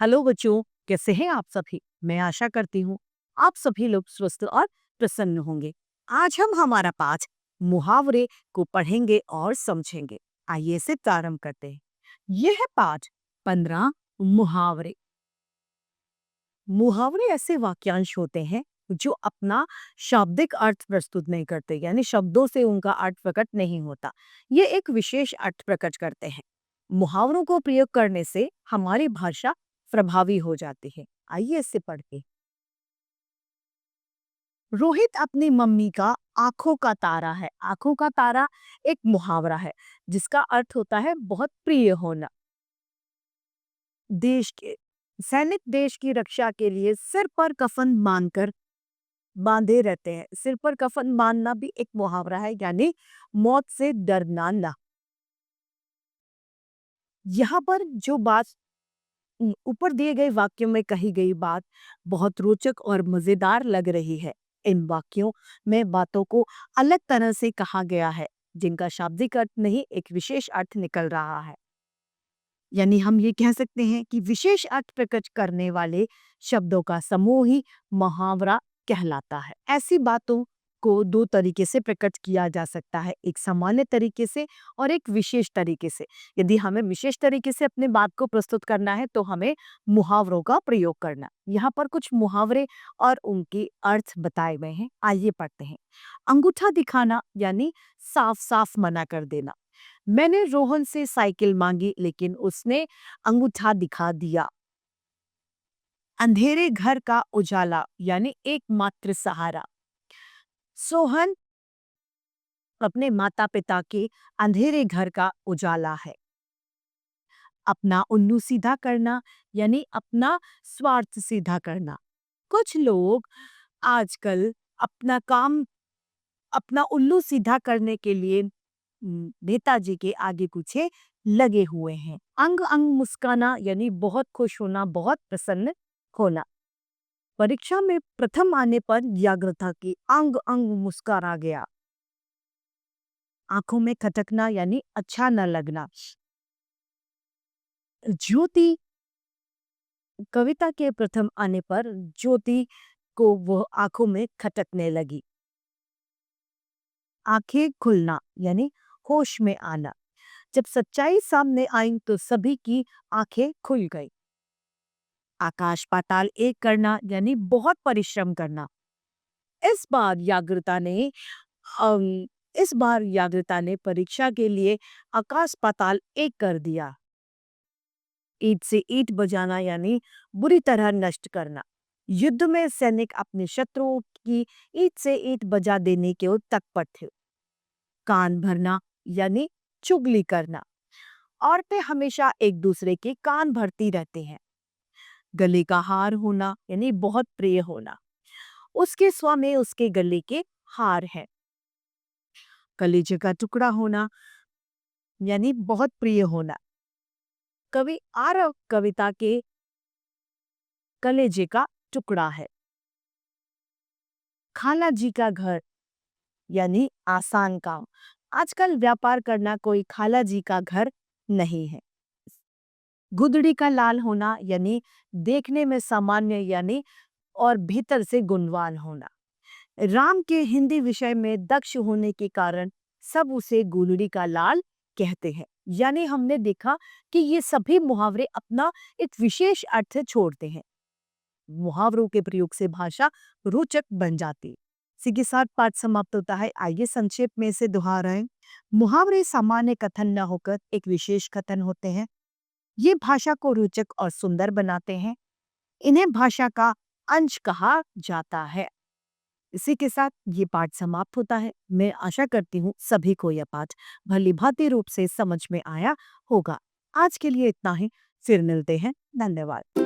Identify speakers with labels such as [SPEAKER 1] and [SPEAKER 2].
[SPEAKER 1] Hello बच्चों, कैसे हैं आप सभी? मैं आशा करती हूँ आप सभी लोग स्वस्थ और प्रसन्न होंगे। आज हम हमारा पाठ मुहावरे को पढ़ेंगे और समझेंगे। आइए इसे प्रारंभ करते हैं। यह है पाठ 15 मुहावरे। मुहावरे ऐसे वाक्यांश होते हैं जो अपना शाब्दिक अर्थ प्रस्तुत नहीं करते, यानी शब्दों से उनका अर्थ प्रकट नहीं होता। ये एक विशेष अर्थ प्रकट करते हैं। मुहावरों को प्रयोग करने से हमारी भाषा प्रभावी हो जाती है। आइए इससे पढ़ते हैं। रोहित अपनी मम्मी का आंखों का तारा है। आंखों का तारा एक मुहावरा है जिसका अर्थ होता है बहुत प्रिय होना। देश के सैनिक देश की रक्षा के लिए सिर पर कफन बांधकर बांधे रहते हैं। सिर पर कफन बांधना भी एक मुहावरा है, यानी मौत से डरना ना। यहाँ पर जो बात ऊपर दिए गए वाक्यों में कही गई बात बहुत रोचक और मजेदार लग रही है। इन वाक्यों में बातों को अलग तरह से कहा गया है जिनका शाब्दिक अर्थ नहीं, एक विशेष अर्थ निकल रहा है। यानी हम ये कह सकते हैं कि विशेष अर्थ प्रकट करने वाले शब्दों का समूह ही मुहावरा कहलाता है। ऐसी बातों को दो तरीके से प्रकट किया जा सकता है, एक सामान्य तरीके से और एक विशेष तरीके से। यदि हमें विशेष तरीके से अपने बात को प्रस्तुत करना है तो हमें मुहावरों का प्रयोग करना। यहाँ पर कुछ मुहावरे और उनके अर्थ बताए गए हैं। आइए पढ़ते हैं। अंगूठा दिखाना यानी साफ साफ मना कर देना। मैंने रोहन से साइकिल मांगी लेकिन उसने अंगूठा दिखा दिया। अंधेरे घर का उजाला यानी एकमात्र सहारा। सोहन अपने माता पिता के अंधेरे घर का उजाला है। अपना उल्लू सीधा करना यानी अपना स्वार्थ सीधा करना। कुछ लोग आजकल अपना उल्लू सीधा करने के लिए नेताजी के आगे पीछे लगे हुए हैं। अंग अंग मुस्काना यानी बहुत खुश होना, बहुत प्रसन्न होना। परीक्षा में प्रथम आने पर जागृता की अंग अंग मुस्कुरा गया। आंखों में खटकना यानी अच्छा न लगना। ज्योति कविता के प्रथम आने पर ज्योति को वह आंखों में खटकने लगी। आंखें खुलना यानी होश में आना। जब सच्चाई सामने आई तो सभी की आंखें खुल गई। आकाश पाताल एक करना यानी बहुत परिश्रम करना। इस बार याग्रता ने अम, इस बार याग्रता ने परीक्षा के लिए आकाश पाताल एक कर दिया। ईंट से ईंट बजाना यानी बुरी तरह नष्ट करना। युद्ध में सैनिक अपने शत्रुओं की ईंट से ईंट बजा देने के तत्पर थे। कान भरना यानी चुगली करना। औरतें हमेशा एक दूसरे के कान भरती रहती हैं। गले का हार होना यानी बहुत प्रिय होना। उसके स्व में उसके गले के हार है। कलेजे का टुकड़ा होना यानी बहुत प्रिय होना। कवि आरव कविता के कलेजे का टुकड़ा है। खाला जी का घर यानी आसान काम। आजकल व्यापार करना कोई खाला जी का घर नहीं है। गुदड़ी का लाल होना यानी देखने में सामान्य यानी और भीतर से गुणवान होना। राम के हिंदी विषय में दक्ष होने के कारण सब उसे गुलड़ी का लाल कहते हैं। यानी हमने देखा कि ये सभी मुहावरे अपना एक विशेष अर्थ छोड़ते हैं। मुहावरों के प्रयोग से भाषा रोचक बन जाती है। इसी के साथ पाठ समाप्त होता है। आइए संक्षेप में इसे दोहराएं। मुहावरे सामान्य कथन न होकर एक विशेष कथन होते हैं। ये भाषा को रोचक और सुंदर बनाते हैं। इन्हें भाषा का अंश कहा जाता है। इसी के साथ ये पाठ समाप्त होता है। मैं आशा करती हूँ सभी को यह पाठ भली भांति रूप से समझ में आया होगा। आज के लिए इतना ही। फिर मिलते हैं। धन्यवाद।